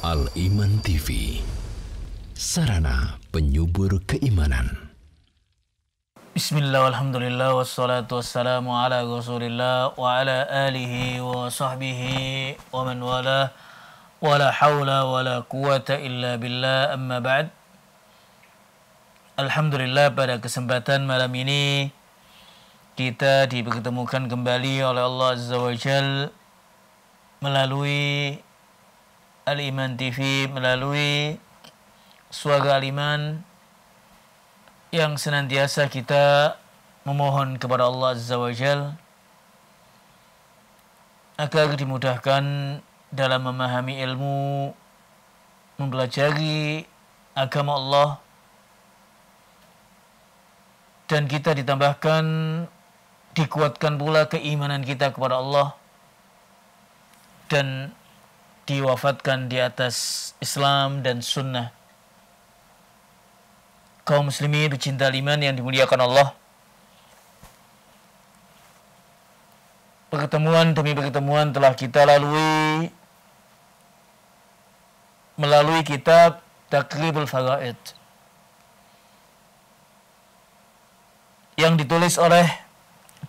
Al-Iman TV, sarana penyubur keimanan. Bismillah, alhamdulillah, wassalatu wassalamu ala rasulillah wa ala alihi wa sahbihi wa man wala wa la hawla wa la quwata illa billah, amma ba'd. Alhamdulillah, pada kesempatan malam ini kita dipertemukan kembali oleh Allah Azza wa Jal melalui Al-Iman TV, melalui Suara Al-Iman, yang senantiasa kita memohon kepada Allah Azza wa Jal agar dimudahkan dalam memahami ilmu, mempelajari agama Allah, dan kita ditambahkan, dikuatkan pula keimanan kita kepada Allah, dan diwafatkan di atas Islam dan Sunnah. Kaum muslimin pecinta iman yang dimuliakan Allah, pertemuan demi pertemuan telah kita lalui melalui kitab Taqribul Faraid yang ditulis oleh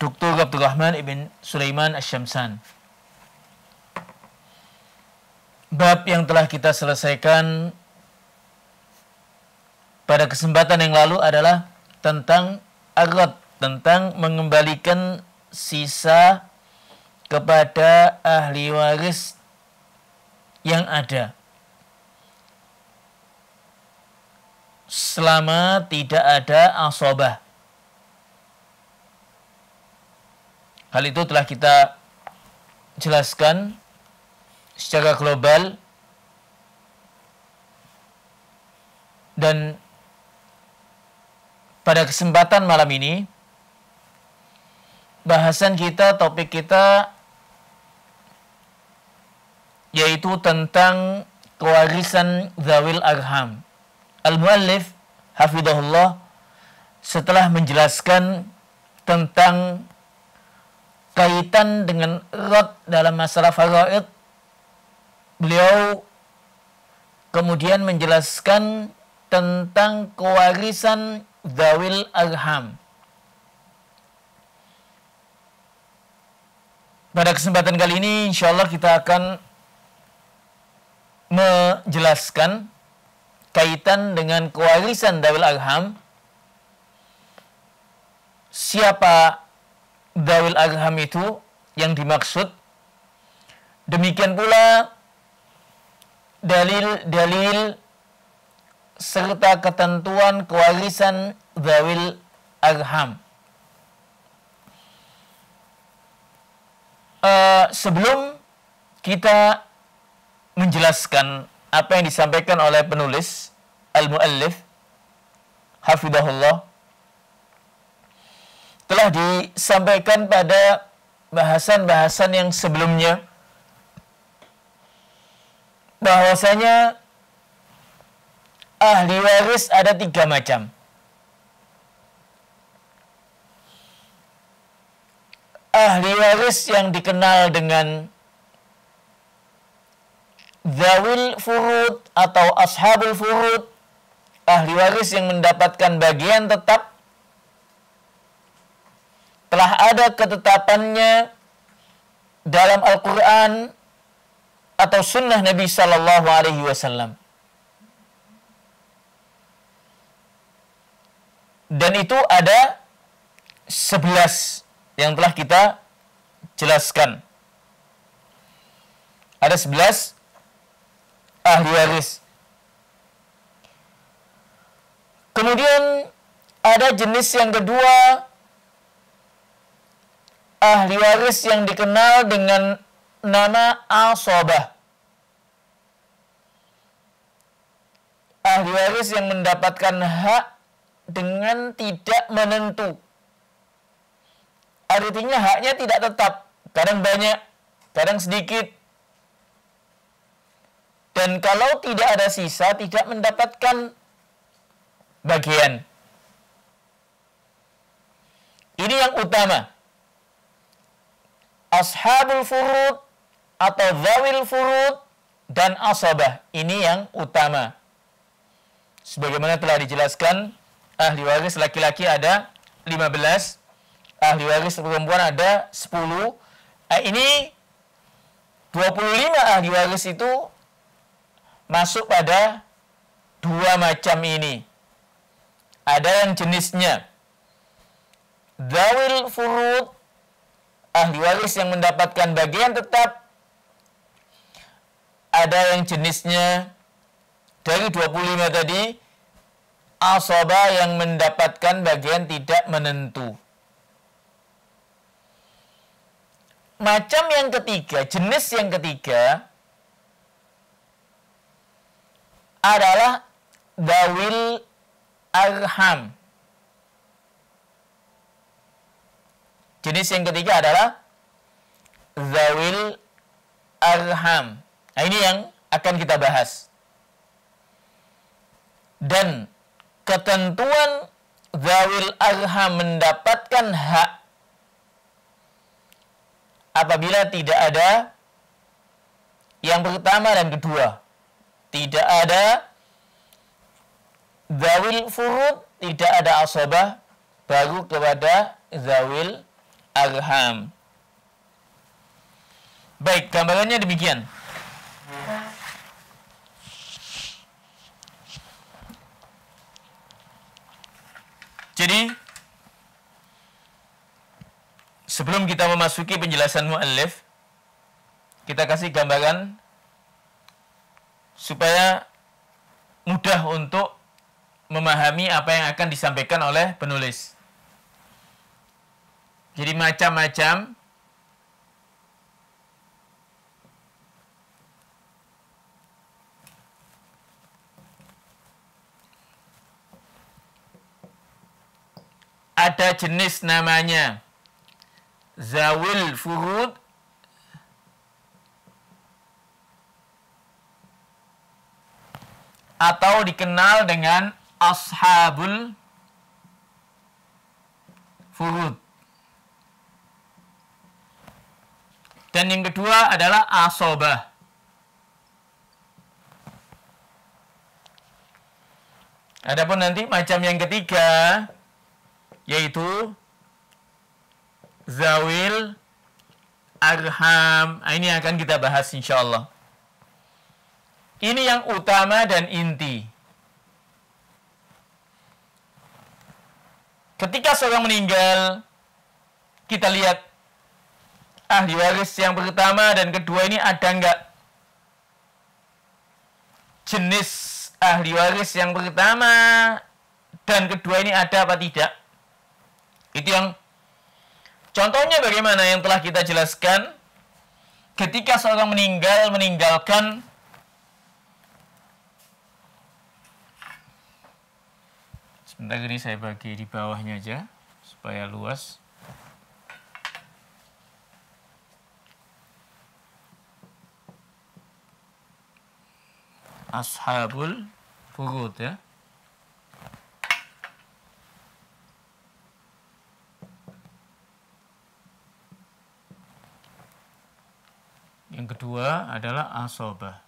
Dr. Abdurrahman ibn Sulaiman Asy-Syamsan. Bab yang telah kita selesaikan pada kesempatan yang lalu adalah tentang arad, tentang mengembalikan sisa kepada ahli waris yang ada selama tidak ada asabah. Hal itu telah kita jelaskan secara global, dan pada kesempatan malam ini bahasan kita, topik kita yaitu tentang kewarisan zawil arham. Al-Muallif hafidhahullah setelah menjelaskan tentang kaitan dengan rad dalam masalah faraid, beliau kemudian menjelaskan tentang kewarisan zawil arham. Pada kesempatan kali ini insyaallah kita akan menjelaskan kaitan dengan kewarisan zawil arham. Siapa zawil arham itu yang dimaksud? Demikian pula dalil-dalil serta ketentuan kewarisan zawil arham. Sebelum kita menjelaskan apa yang disampaikan oleh penulis Al-Muallif hafidhahullah, telah disampaikan pada bahasan-bahasan yang sebelumnya bahwasanya ahli waris ada 3 macam. Ahli waris yang dikenal dengan zawil furud atau ashabul furud, ahli waris yang mendapatkan bagian tetap, telah ada ketetapannya dalam Al-Quran atau sunnah Nabi Sallallahu Alaihi Wasallam. Dan itu ada 11 yang telah kita jelaskan. Ada 11 ahli waris. Kemudian ada jenis yang kedua, ahli waris yang dikenal dengan nama asabah. Ahli waris yang mendapatkan hak dengan tidak menentu. Artinya haknya tidak tetap, kadang banyak, kadang sedikit. Dan kalau tidak ada sisa, tidak mendapatkan bagian. Ini yang utama. Ashabul furud atau zawil furud dan asabah. Ini yang utama. Sebagaimana telah dijelaskan, ahli waris laki-laki ada 15, ahli waris perempuan ada 10. Ini 25 ahli waris itu masuk pada dua macam ini. Ada yang jenisnya dzawil furud, ahli waris yang mendapatkan bagian tetap. Ada yang jenisnya dari 25 tadi, asabah yang mendapatkan bagian tidak menentu. Macam yang ketiga, jenis yang ketiga adalah dzawil arham. Jenis yang ketiga adalah dzawil arham. Nah, ini yang akan kita bahas. Dan ketentuan dzawil arham mendapatkan hak apabila tidak ada yang pertama dan kedua. Tidak ada dzawil furud, tidak ada asabah, baru kepada dzawil arham. Baik, gambarannya demikian. Jadi, sebelum kita memasuki penjelasan muallif, kita kasih gambaran supaya mudah untuk memahami apa yang akan disampaikan oleh penulis. Jadi macam-macam ada jenis namanya dzawil furud, atau dikenal dengan ashabul furud. Dan yang kedua adalah asabah. Adapun nanti macam yang ketiga yaitu dzawil arham. Ini akan kita bahas insyaallah. Ini yang utama dan inti. Ketika seorang meninggal, kita lihat ahli waris yang pertama dan kedua ini ada enggak jenis ahli waris yang pertama dan kedua ini ada apa tidak. Itu yang contohnya bagaimana yang telah kita jelaskan. Ketika seorang meninggalkan sebentar, ini saya bagi di bawahnya aja supaya luas. Ashabul furud ya. Yang kedua adalah asabah.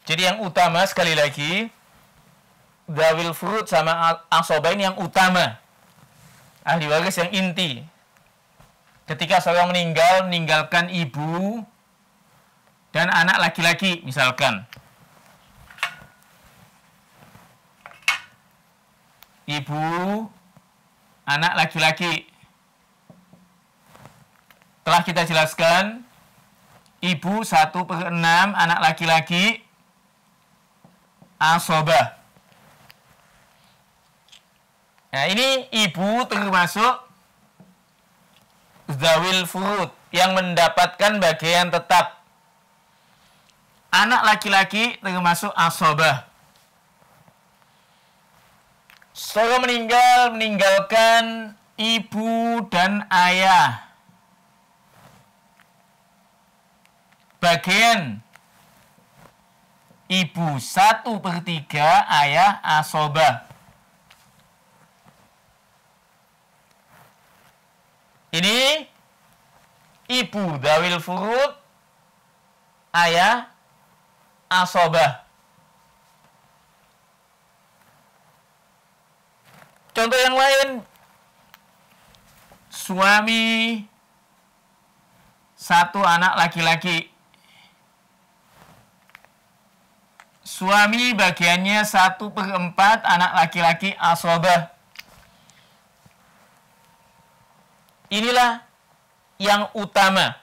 Jadi yang utama sekali lagi, dzawil furud sama asabah ini yang utama. Ahli waris yang inti. Ketika seorang meninggalkan ibu dan anak laki-laki misalkan. Ibu, anak laki-laki. Telah kita jelaskan, ibu 1/6, anak laki-laki, asabah. Nah, ini ibu termasuk dzawil furud yang mendapatkan bagian tetap. Anak laki-laki termasuk asabah. Seorang meninggalkan ibu dan ayah. Bagian ibu 1/3, ayah asobah. Ini ibu dawil furud, ayah asobah. Contoh yang lain, suami 1 anak laki-laki. Suami bagiannya 1/4 anak laki-laki asobah. Inilah yang utama,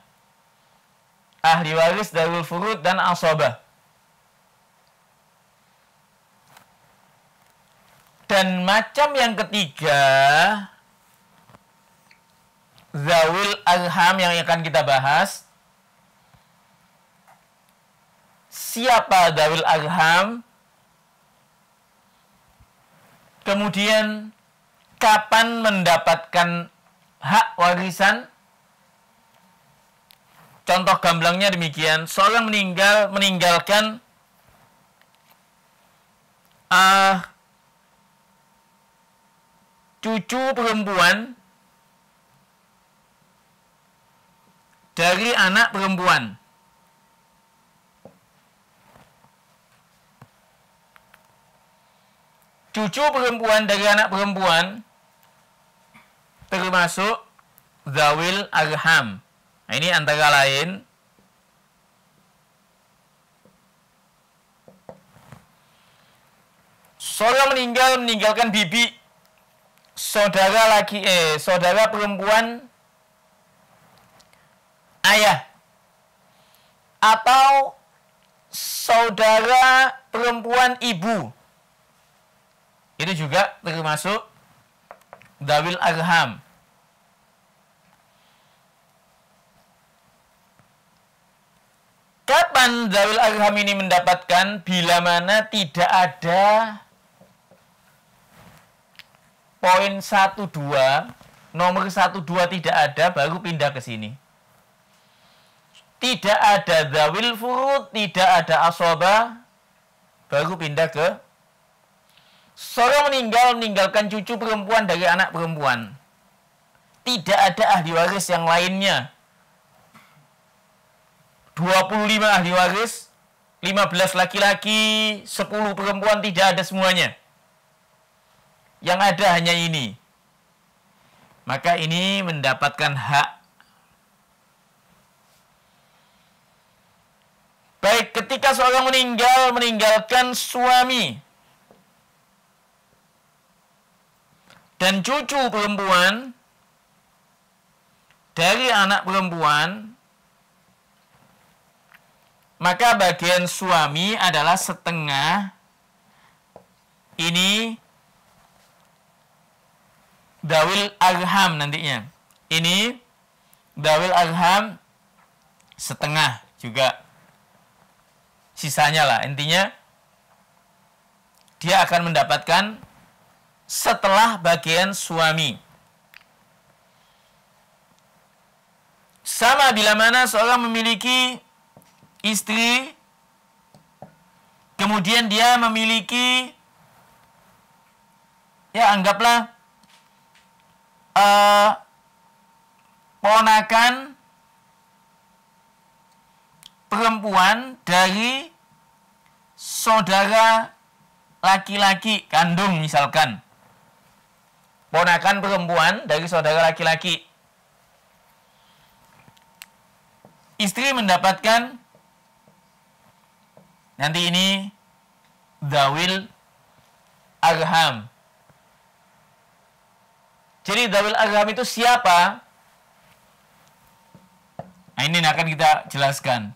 ahli waris dawil furud dan asobah. Dan macam yang ketiga, zawil arham yang akan kita bahas. Siapa zawil arham? Kemudian kapan mendapatkan hak warisan? Contoh gamblangnya demikian. Seorang meninggalkan cucu perempuan dari anak perempuan. Cucu perempuan dari anak perempuan termasuk zawil arham. Nah, ini antara lain seorang meninggalkan bibi, saudara perempuan ayah, atau saudara perempuan ibu. Itu juga termasuk zawil arham. Kapan zawil arham ini mendapatkan? Bila mana tidak ada poin 1, 2, nomor 1, 2 tidak ada, baru pindah ke sini. Tidak ada zawil furud, tidak ada asobah, baru pindah ke seorang meninggalkan cucu perempuan dari anak perempuan. Tidak ada ahli waris yang lainnya. 25 ahli waris, 15 laki-laki, 10 perempuan, tidak ada semuanya. Yang ada hanya ini. Maka ini mendapatkan hak. Baik, ketika seorang meninggalkan suami dan cucu perempuan dari anak perempuan, maka bagian suami adalah setengah. Ini dawil arham nantinya. Ini dawil arham setengah juga. Sisanya lah, intinya dia akan mendapatkan setelah bagian suami. Sama bila mana seorang memiliki istri, kemudian dia memiliki, ya anggaplah ponakan perempuan dari saudara laki-laki kandung misalkan. Ponakan perempuan dari saudara laki-laki. Istri mendapatkan, nanti ini zawil arham. Jadi zawil arham itu siapa? Nah, ini akan kita jelaskan.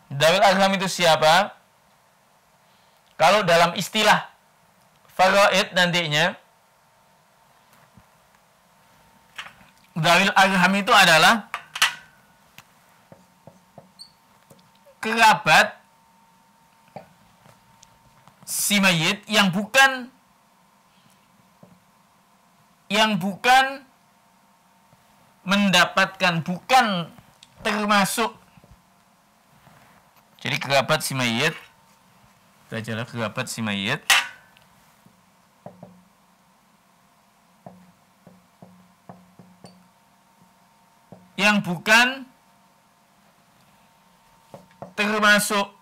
Zawil arham itu siapa? Kalau dalam istilah faraid nantinya, zawil arham itu adalah kerabat si mayit yang bukan mendapatkan, bukan termasuk Jadi kerabat si mayit, kita ajalah kerabat si mayit yang bukan termasuk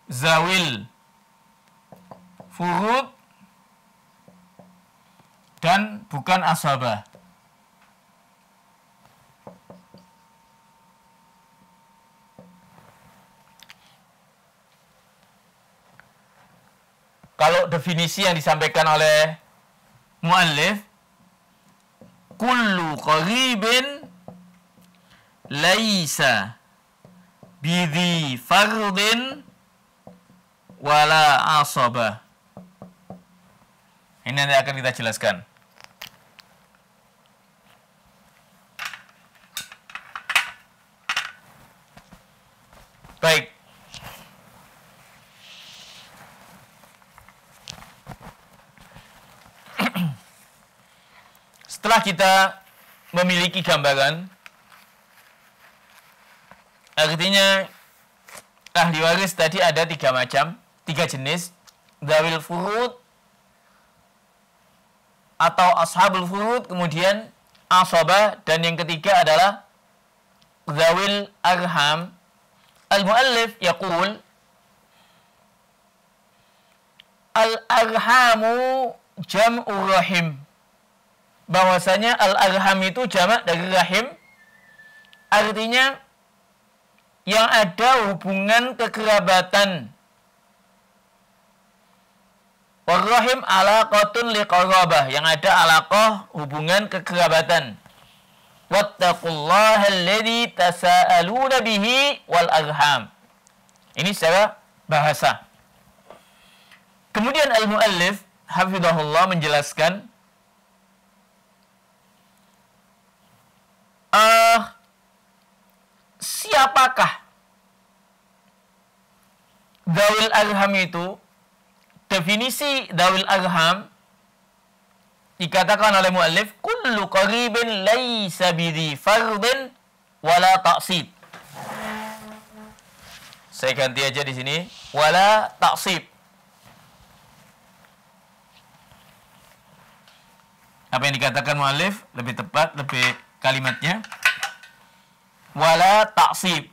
zawil furud dan bukan asabah. Kalau definisi yang disampaikan oleh muallif, kullu qaribin laisa bidhi fardin wala asabah. Ini nanti akan kita jelaskan. Baik. Setelah kita memiliki gambaran, artinya ahli waris tadi ada 3 macam, 3 jenis, dzawil furud atau ashabul furud, kemudian asabah, dan yang ketiga adalah dzawil arham. Al-muallif yaqul al-arhamu jam'u rahim. Bahwasanya al-arham itu jamak dari rahim, artinya yang ada hubungan kekerabatan. Warrahim alaqatun liqarabah, yang ada alaqah hubungan kekerabatan. Wattaqullaha alladzi tasaaluna bihi wal arham. Ini secara bahasa. Kemudian al-muallif hafizahullah menjelaskan siapakah dzawil arham itu. Definisi dzawil arham dikatakan oleh muallif, kullu qaribin laisa bidhi fardin wala ta'sib. Saya ganti aja di sini, wala ta'sib. Apa yang dikatakan muallif lebih tepat, lebih kalimatnya wala ta'sib.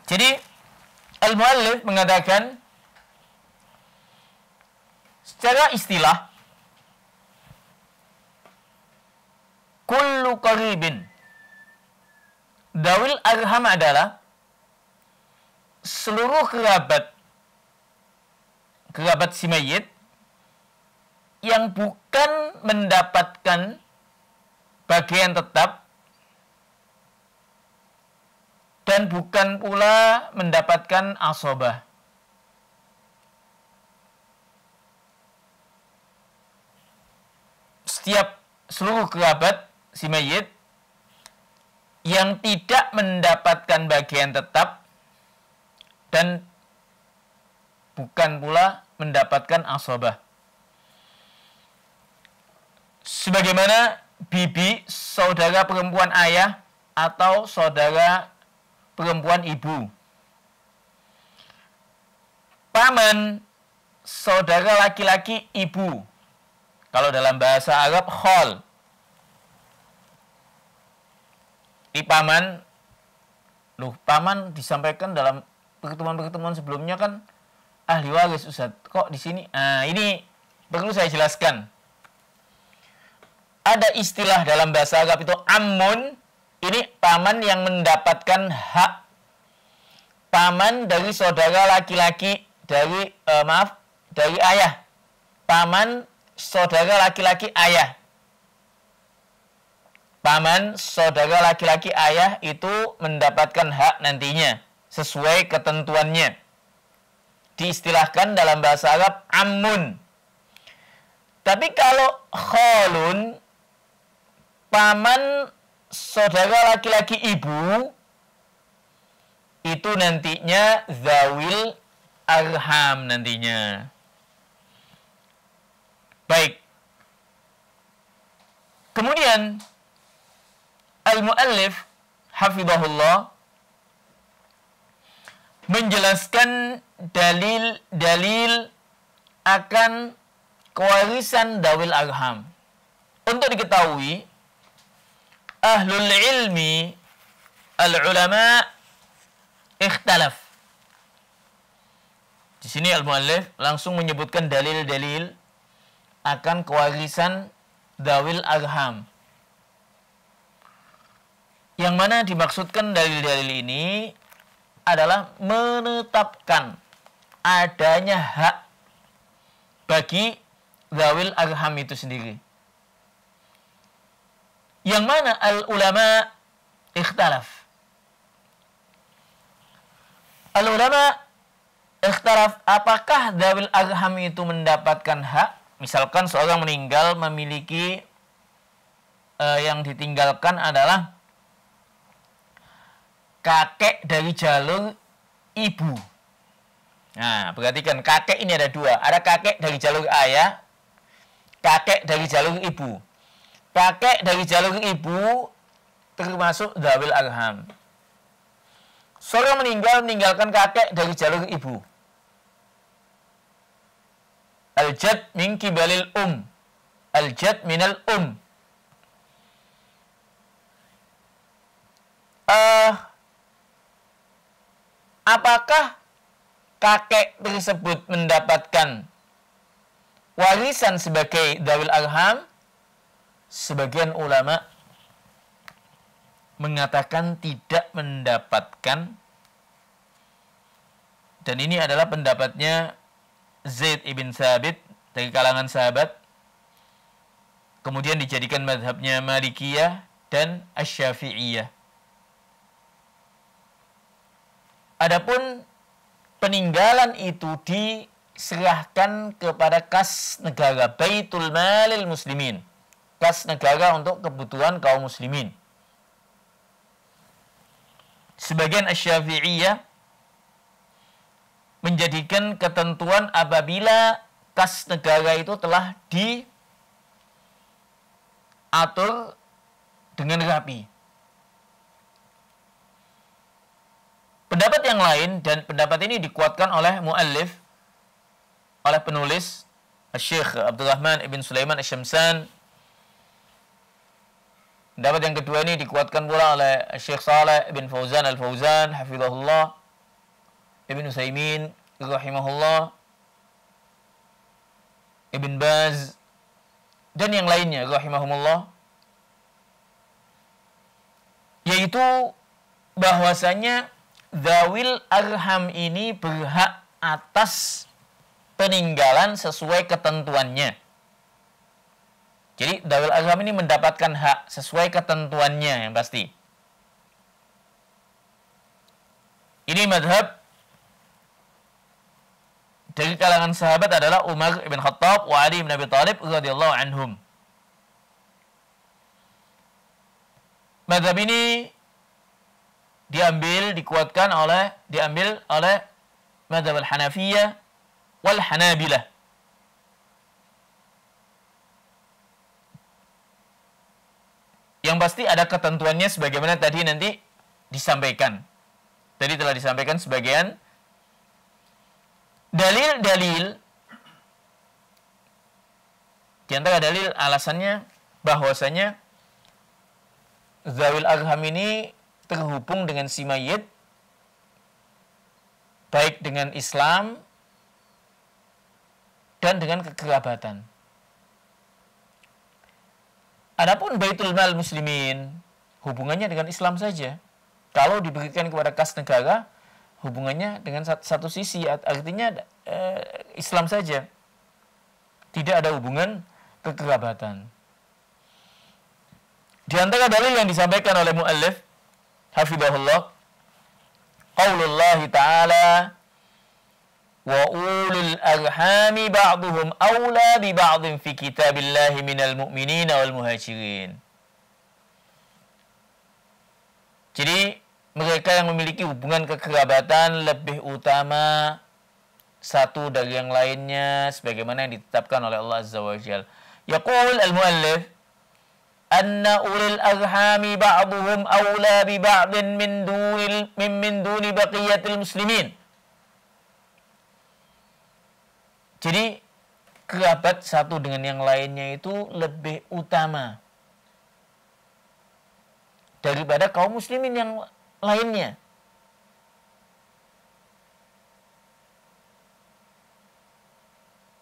Jadi al-muallif mengatakan secara istilah kullu qaribin, dzawil arham adalah seluruh kerabat si mayit yang bukan mendapatkan bagian tetap dan bukan pula mendapatkan asabah. Setiap seluruh kerabat si mayit yang tidak mendapatkan bagian tetap dan bukan pula mendapatkan asabah. Sebagaimana bibi, saudara perempuan ayah, atau saudara perempuan ibu. Paman, saudara laki-laki ibu. Kalau dalam bahasa Arab, khol. Paman, paman disampaikan dalam pertemuan-pertemuan sebelumnya kan ahli waris, Ustaz. Kok di sini? Nah, ini perlu saya jelaskan. Ada istilah dalam bahasa Arab itu ammun. Ini paman yang mendapatkan hak. Paman dari saudara laki-laki dari ayah. Paman saudara laki-laki ayah. Paman saudara laki-laki ayah itu mendapatkan hak nantinya sesuai ketentuannya. Diistilahkan dalam bahasa Arab ammun. Tapi kalau kholun, paman saudara laki-laki ibu, itu nantinya dzawil arham nantinya. Baik. Kemudian al-muallif hafizahullah menjelaskan dalil-dalil akan kewarisan dawil arham. Untuk diketahui, ahlul ilmi, al-ulama ikhtalaf. Di sini al-muallif langsung menyebutkan dalil-dalil akan kewarisan dawil arham. Yang mana dimaksudkan dalil-dalil ini adalah menetapkan adanya hak bagi dawil arham itu sendiri. Yang mana al-ulama ikhtalaf. Al-ulama ikhtalaf apakah dawil arham itu mendapatkan hak. Misalkan seorang meninggal memiliki yang ditinggalkan adalah kakek dari jalur ibu. Nah, perhatikan, kakek ini ada dua. Ada kakek dari jalur ayah, kakek dari jalur ibu. Kakek dari jalur ibu termasuk dawil arham. Seorang meninggalkan kakek dari jalur ibu. Al-jad min kibalil Al-jad minal apakah kakek tersebut mendapatkan warisan sebagai dawil arham? Sebagian ulama mengatakan tidak mendapatkan, dan ini adalah pendapatnya Zaid ibn Thabit dari kalangan sahabat, kemudian dijadikan mazhabnya Malikiyah dan Asy-Syafi'iyah. Adapun peninggalan itu diserahkan kepada kas negara, Baitul Malil Muslimin, kas negara untuk kebutuhan kaum muslimin. Sebagian Asy-Syafi'iyah menjadikan ketentuan apabila kas negara itu telah diatur dengan rapi. Pendapat yang lain, dan pendapat ini dikuatkan oleh muallif, oleh penulis Syekh Abdurrahman ibn Sulaiman Asy-Syamsan. Pendapat yang kedua ini dikuatkan pula oleh Syekh Shalih ibn Fauzan al-Fauzan hafizahullah, Ibn Utsaimin rahimahullah, Ibn Baz, dan yang lainnya rahimahumullah, yaitu bahwasanya dawil arham ini berhak atas peninggalan sesuai ketentuannya. Jadi dawil arham ini mendapatkan hak sesuai ketentuannya yang pasti. Ini madhab dari kalangan sahabat adalah Umar ibn Khattab wa Ali ibn Abi Thalib radhiyallahu anhum. Madhab ini dikuatkan oleh madhab al-Hanafiyah wal Hanabilah. Yang pasti ada ketentuannya sebagaimana tadi nanti disampaikan. Tadi telah disampaikan sebagian dalil-dalil. Di antara dalil alasannya bahwasanya zawil arham ini terhubung dengan si mayit baik dengan Islam dan dengan kekerabatan. Adapun Baitul Mal Muslimin hubungannya dengan Islam saja. Kalau diberikan kepada kas negara, hubungannya dengan satu sisi, artinya Islam saja. Tidak ada hubungan kekerabatan. Di antara dalil yang disampaikan oleh muallif hafizahullah, qaulullah ta'ala wa ulul arhami ba'duhum awla bi ba'din fi kitabillahi minal mu'minina wal muhajirin. Jadi mereka yang memiliki hubungan kekerabatan lebih utama satu dari yang lainnya sebagaimana yang ditetapkan oleh Allah Azza wa Jalla. Yaqul al-muallif anna ulil arhami ba'duhum awla bi ba'din min duni baqiyatil muslimin. Jadi kerabat satu dengan yang lainnya itu lebih utama daripada kaum muslimin yang lainnya.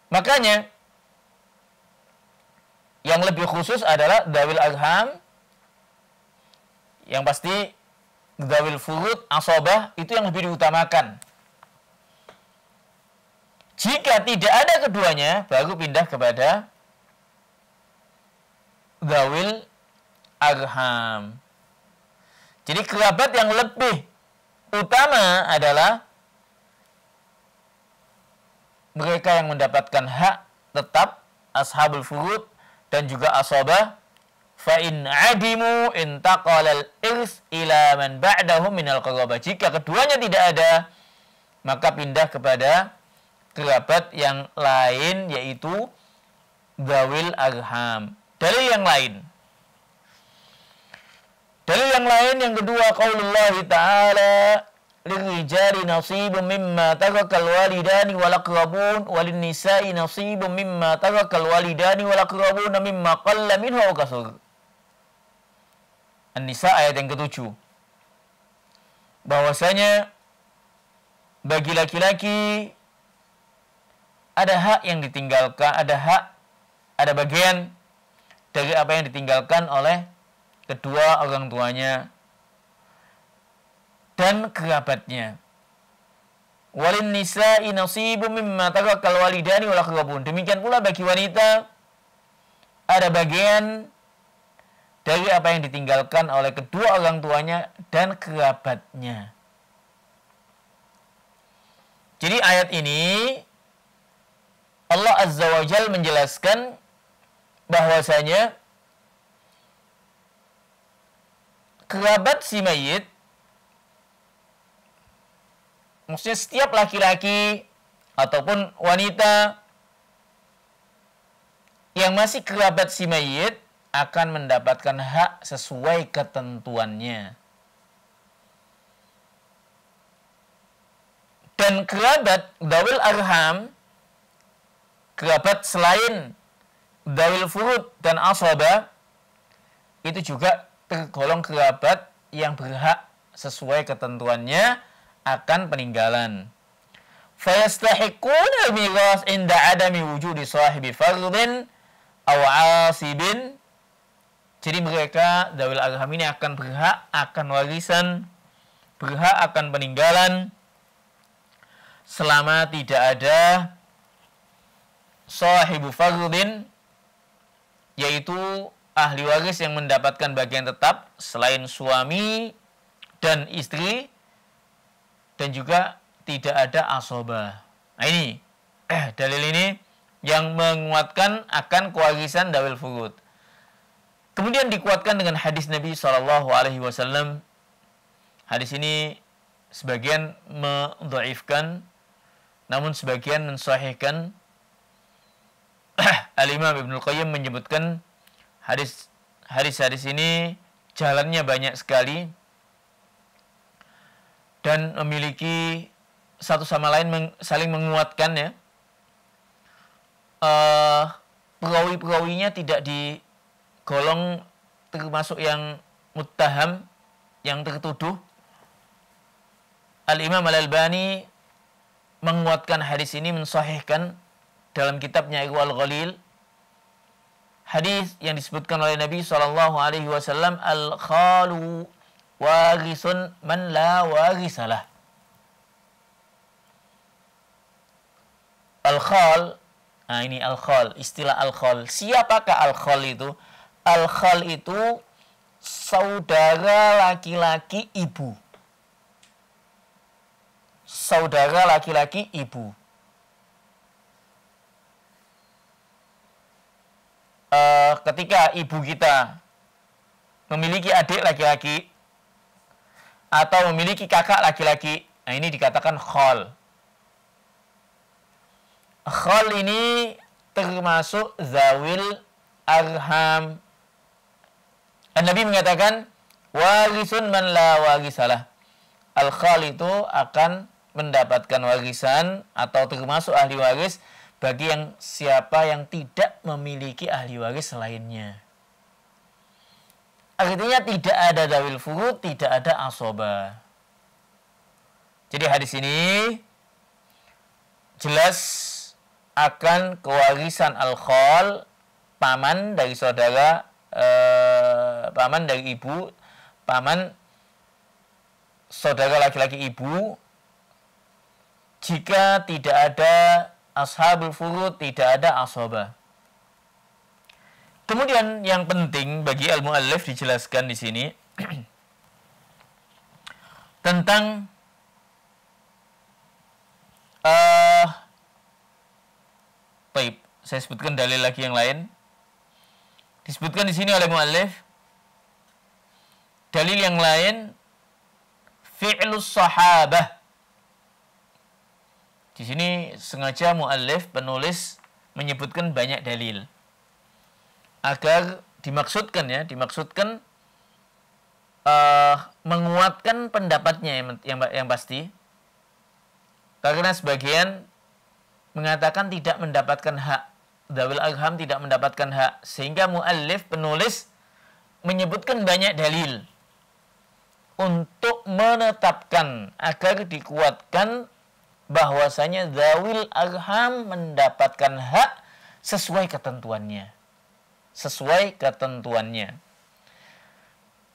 Makanya yang lebih khusus adalah dawil arham, yang pasti dawil furud, asabah itu yang lebih diutamakan. Jika tidak ada keduanya, baru pindah kepada dawil arham. Jadi kerabat yang lebih utama adalah mereka yang mendapatkan hak tetap, ashabul furud dan juga asabah. Fa in adimu intaqalal irs ila man ba'dahum minal qarabah. Jika keduanya tidak ada, maka pindah kepada kerabat yang lain, yaitu dawil arham. Dalil yang lain. Dalil yang lain yang kedua, qaulullah ta'ala lirijali nasibun mimma tarakal walidani wal aqrabun walin nisa'i nasibun mimma tarakal walidani wal aqrabun mimma qalla minhu aw kasur. An-Nisa ayat yang ke-7. Bahwasanya bagi laki-laki ada hak yang ditinggalkan, ada bagian dari apa yang ditinggalkan oleh kedua orang tuanya dan kerabatnya. Walin nisa'i nasibun mimma tarakal walidani wal aqrabun. Demikian pula bagi wanita ada bagian dari apa yang ditinggalkan oleh kedua orang tuanya dan kerabatnya. Jadi ayat ini Allah Azza wa Jalla menjelaskan bahwasanya kerabat si mayit, maksudnya setiap laki-laki ataupun wanita yang masih kerabat si mayit akan mendapatkan hak sesuai ketentuannya. Dan kerabat dawil arham, kerabat selain dawil furud dan asabah, itu juga tergolong kerabat yang berhak sesuai ketentuannya akan peninggalan. Fayastahiquna al-miras inda adami wujudi sahibi fardhin aw asibin. Jadi mereka dawil arham ini akan berhak akan warisan, berhak akan peninggalan selama tidak ada sahibu fardhin, yaitu ahli waris yang mendapatkan bagian tetap selain suami dan istri, dan juga tidak ada asabah. Nah ini, dalil ini yang menguatkan akan kewarisan dawil furud. Kemudian dikuatkan dengan hadis Nabi SAW. Hadis ini sebagian mendhaifkan, namun sebagian mensahihkan. Al-Imam Ibnu Qayyim menyebutkan hadis-hadis ini jalannya banyak sekali dan memiliki satu sama lain saling menguatkan ya. Perawi-perawinya tidak digolong termasuk yang muttaham, yang tertuduh. Al-Imam Al-Albani menguatkan hadis ini, mensahihkan dalam kitabnya Irwal Ghalil. Hadis yang disebutkan oleh Nabi SAW, al-khalu warisun man la warisalah. Al-khal, nah ini al-khal, istilah al-khal. Siapakah al-khal itu? Al-khal itu saudara laki-laki ibu. Saudara laki-laki ibu. Ketika ibu kita memiliki adik laki-laki atau memiliki kakak laki-laki, nah ini dikatakan khal. Khal ini termasuk zawil arham. Nabi mengatakan warisun man la warisalah. Al-khal itu akan mendapatkan warisan atau termasuk ahli waris bagi yang siapa yang tidak memiliki ahli waris selainnya. Artinya tidak ada zawil furud, tidak ada asoba. Jadi hadis ini jelas akan kewarisan al-khal, paman dari saudara, paman dari ibu, paman saudara laki-laki ibu, jika tidak ada ashabul furud, tidak ada asoba. Kemudian yang penting bagi al-muallif dijelaskan di sini tentang baik, saya sebutkan dalil lagi yang lain. Disebutkan di sini oleh muallif dalil yang lain fi'lus sahabah. Di sini sengaja muallif penulis menyebutkan banyak dalil agar dimaksudkan menguatkan pendapatnya yang pasti, karena sebagian mengatakan tidak mendapatkan hak, zawil arham tidak mendapatkan hak, sehingga muallif penulis menyebutkan banyak dalil untuk menetapkan agar dikuatkan bahwasanya zawil arham mendapatkan hak sesuai ketentuannya.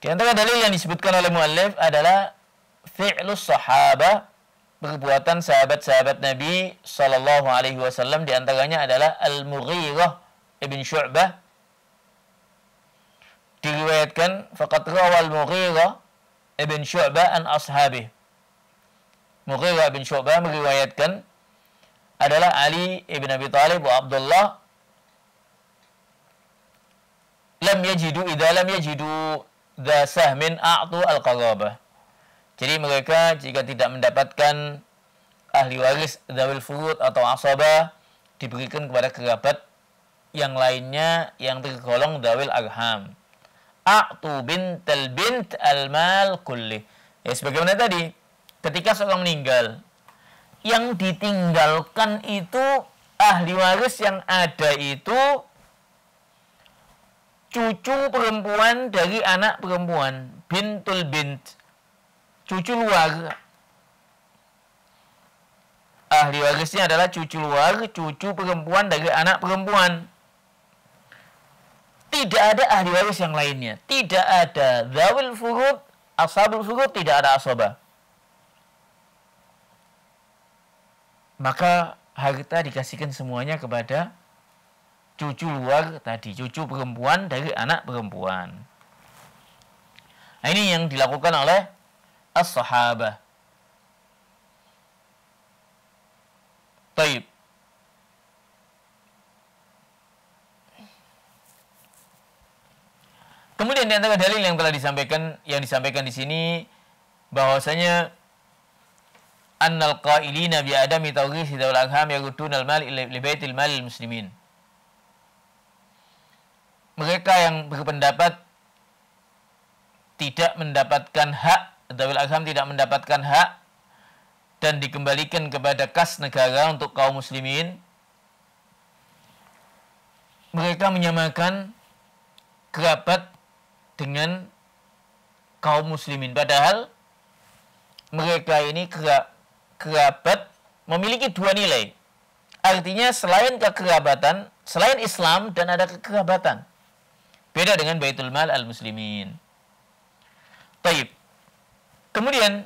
Di antara dalil yang disebutkan oleh muallif adalah fi'lus sahabah, perbuatan sahabat-sahabat Nabi sallallahu alaihi wasallam. Di antaranya adalah Al-Mughirah ibn Syu'bah. Diriwayatkan faqad rawal Mughirah ibn Syu'bah an ashabih. Mughirah ibn Syu'bah meriwayatkan adalah Ali ibn Abi Thalib wa Abdullah lam yajidu dha sahmin a'tu al-qarabah. Jadi mereka jika tidak mendapatkan ahli waris zawil furud atau asabah, diberikan kepada kerabat yang lainnya yang tergolong zawil arham. A'tu bintal bint al-mal kulli. Ya, sebagaimana tadi, ketika seorang meninggal, yang ditinggalkan itu ahli waris yang ada itu cucu perempuan dari anak perempuan, bintul bint, cucu luar. Ahli warisnya adalah cucu luar, cucu perempuan dari anak perempuan. Tidak ada ahli waris yang lainnya. Tidak ada zawil furud, ashabul furud, tidak ada asabah. Maka harta dikasihkan semuanya kepada cucu luar tadi, cucu perempuan dari anak perempuan. Nah, ini yang dilakukan oleh as-sahabah. Taib. Kemudian di antara dalil yang telah disampaikan di sini bahwasanya annal qailina bi adami tawrith dzawil arham yaghudduna al-mal li baitil mal muslimin. Mereka yang berpendapat tidak mendapatkan hak, dzawil arham tidak mendapatkan hak dan dikembalikan kepada kas negara untuk kaum muslimin, mereka menyamakan kerabat dengan kaum muslimin, padahal mereka ini kerabat memiliki dua nilai. Artinya selain kekerabatan, selain Islam dan ada kekerabatan. Beda dengan Baitul Mal al-Muslimin. Taib. Kemudian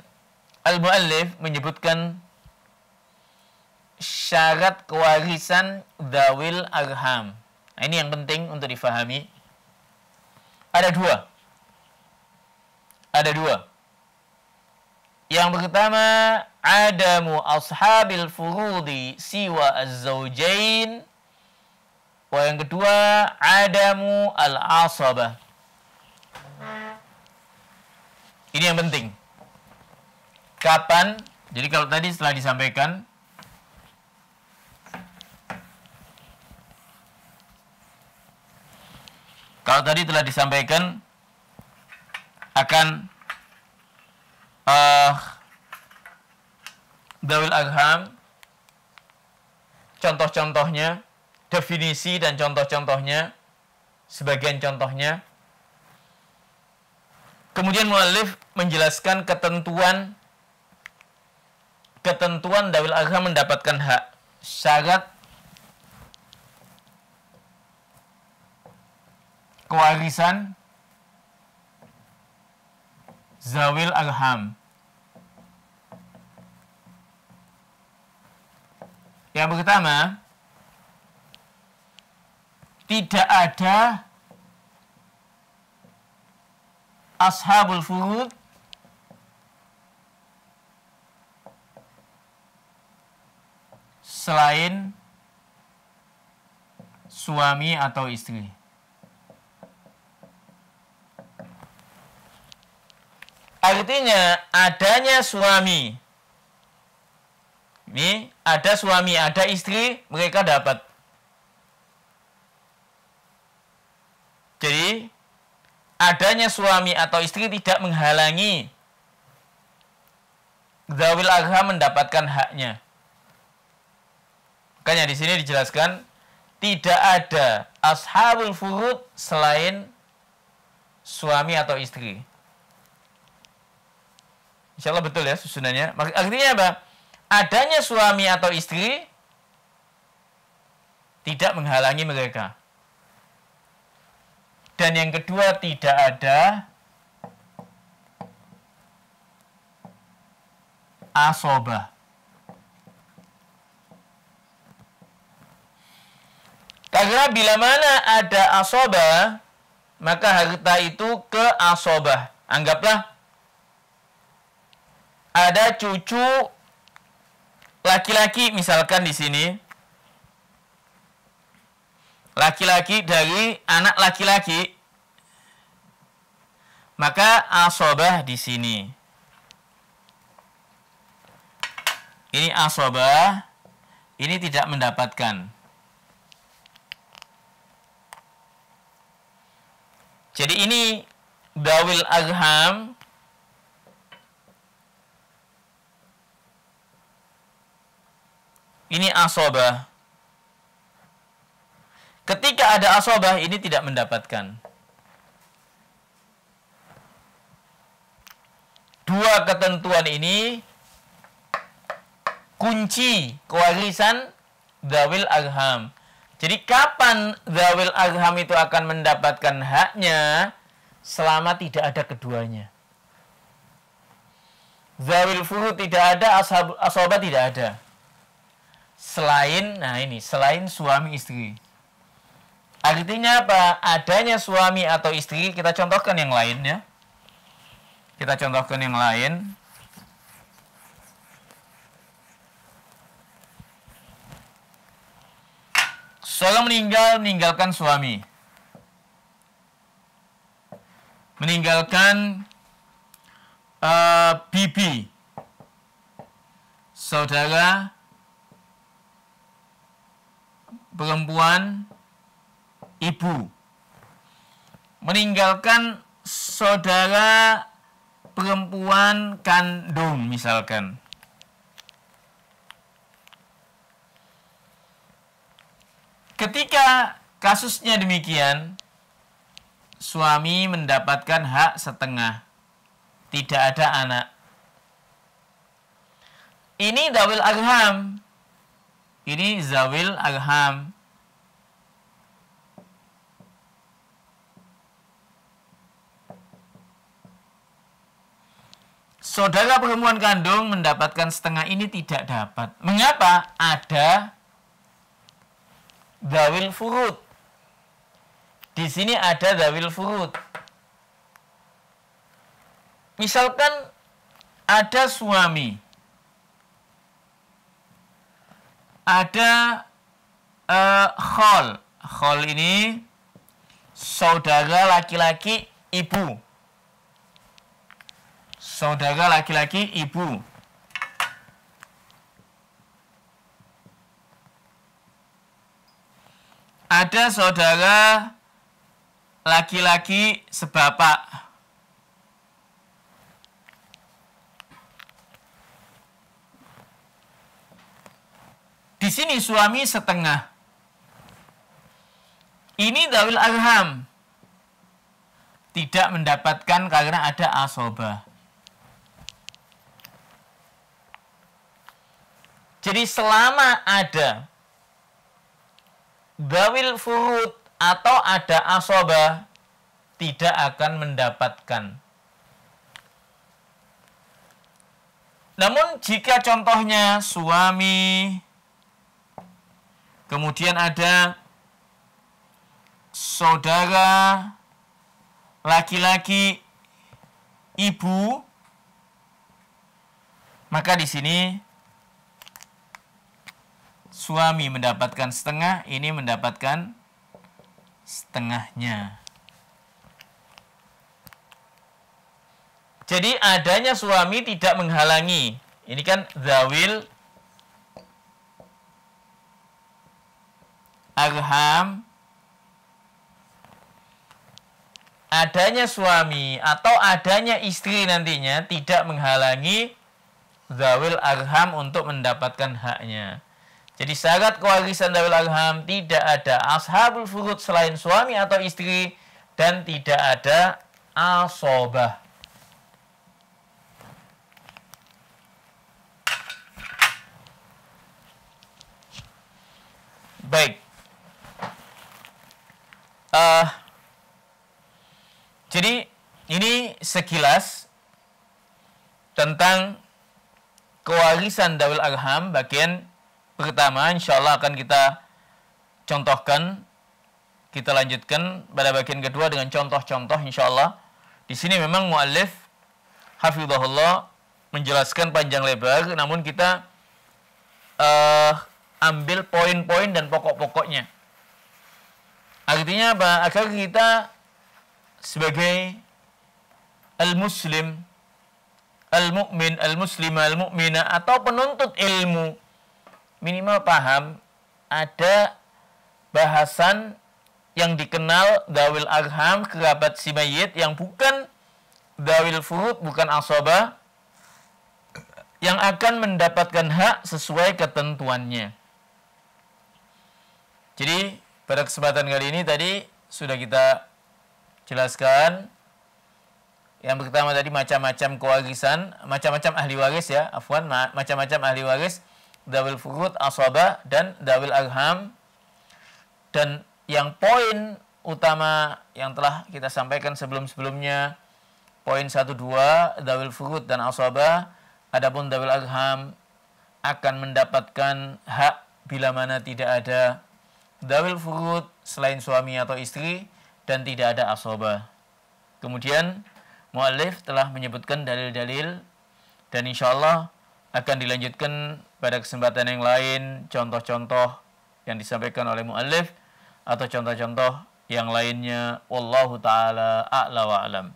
al-muallif menyebutkan syarat kewarisan dzawil arham. Nah, ini yang penting untuk difahami. Ada dua. Yang pertama, adamu ashabil furudi siwa az-zawjain. Yang kedua, adamu al-asabah. Ini yang penting. Kapan? Jadi kalau tadi setelah disampaikan Kalau tadi telah disampaikan akan Dzawil Arham, contoh-contohnya, definisi dan contoh-contohnya, sebagian contohnya. Kemudian muallif menjelaskan ketentuan Dzawil Arham mendapatkan hak, syarat kewarisan Dzawil Arham. Yang pertama, tidak ada ashabul furud selain suami atau istri. Artinya adanya suami. Ini ada suami, ada istri, mereka dapat. Jadi adanya suami atau istri tidak menghalangi Dzawil Arham mendapatkan haknya. Makanya di sini dijelaskan tidak ada ashabul furud selain suami atau istri. Insya Allah betul ya susunannya. Artinya apa? Adanya suami atau istri tidak menghalangi mereka. Dan yang kedua, tidak ada asobah. Karena bila mana ada asobah, maka harta itu ke asobah. Anggaplah ada cucu laki-laki misalkan di sini. Laki-laki dari anak laki-laki. Maka asobah di sini. Ini asobah, ini tidak mendapatkan. Jadi ini Dzawil Arham ini asobah. Ketika ada asobah ini tidak mendapatkan. Dua ketentuan ini kunci kewarisan Dzawil Arham. Jadi kapan Dzawil Arham itu akan mendapatkan haknya? Selama tidak ada keduanya. Dzawil furud tidak ada, asobah tidak ada. Selain, nah ini, selain suami istri. Artinya apa? Adanya suami atau istri, kita contohkan yang lain ya. Kita contohkan yang lain. Seorang meninggalkan suami. Meninggalkan bibi. Saudara perempuan ibu. Meninggalkan saudara perempuan kandung misalkan. Ketika kasusnya demikian, suami mendapatkan hak setengah. Tidak ada anak. Ini Dzawil Arham. Ini Dzawil Arham. Saudara perempuan kandung mendapatkan setengah ini tidak dapat. Mengapa? Ada Dzawil furud. Di sini ada Dzawil furud. Misalkan ada suami. Ada khol. Khol ini saudara laki-laki ibu. Saudara laki-laki ibu. Ada saudara laki-laki sebapak. Di sini suami setengah. Ini dzawil arham. Tidak mendapatkan karena ada asobah. Jadi selama ada dzawil furud atau ada asobah, tidak akan mendapatkan. Namun jika contohnya suami, kemudian ada saudara laki-laki ibu, maka di sini suami mendapatkan setengah, ini mendapatkan setengahnya. Jadi adanya suami tidak menghalangi. Ini kan dzawil arham. Adanya suami atau adanya istri nantinya tidak menghalangi dzawil arham untuk mendapatkan haknya. Jadi syarat kewarisan dzawil arham tidak ada ashabul furud selain suami atau istri dan tidak ada asobah. Baik. Jadi ini sekilas tentang kewarisan dzawil arham bagian pertama. Insyaallah akan kita contohkan, kita lanjutkan pada bagian kedua dengan contoh-contoh insyaallah. Di sini memang muallif hafizahullah menjelaskan panjang lebar, namun kita ambil poin-poin dan pokok-pokoknya. Artinya apa? Agar kita sebagai al-muslim, al-mu'min, al-muslimah, al-mu'minah atau penuntut ilmu minimal paham ada bahasan yang dikenal dzawil arham, kerabat si mayit yang bukan dzawil furud, bukan asobah, yang akan mendapatkan hak sesuai ketentuannya. Jadi pada kesempatan kali ini tadi sudah kita jelaskan. Yang pertama tadi macam-macam kewarisan, macam-macam ahli waris ya, afwan, macam-macam ahli waris, dzawil furud, asabah dan dzawil arham. Dan yang poin utama yang telah kita sampaikan sebelum-sebelumnya, poin 1 2 dzawil furud dan asabah, adapun dzawil arham akan mendapatkan hak bila mana tidak ada dzawil furud selain suami atau istri dan tidak ada asabah. Kemudian muallif telah menyebutkan dalil-dalil dan insyaallah akan dilanjutkan pada kesempatan yang lain contoh-contoh yang disampaikan oleh muallif atau contoh-contoh yang lainnya. Wallahu taala a'la wa a'lam.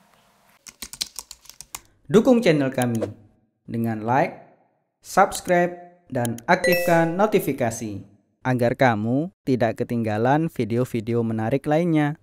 Dukung channel kami dengan like, subscribe, dan aktifkan notifikasi agar kamu tidak ketinggalan video-video menarik lainnya.